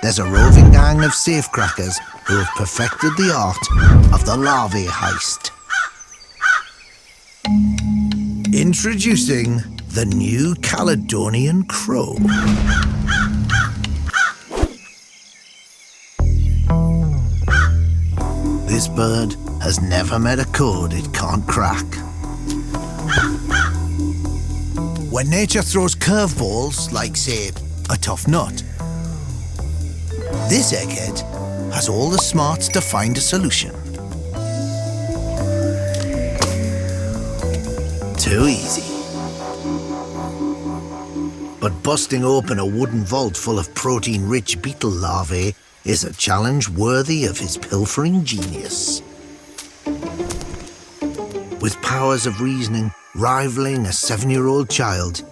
there's a roving gang of safecrackers who have perfected the art of the larvae heist. Introducing the new Caledonian crow. This bird has never met a code it can't crack. When nature throws curveballs, like, say, a tough nut, this egghead has all the smarts to find a solution. Too easy. But busting open a wooden vault full of protein-rich beetle larvae is a challenge worthy of his pilfering genius. With powers of reasoning rivaling a 7-year-old child,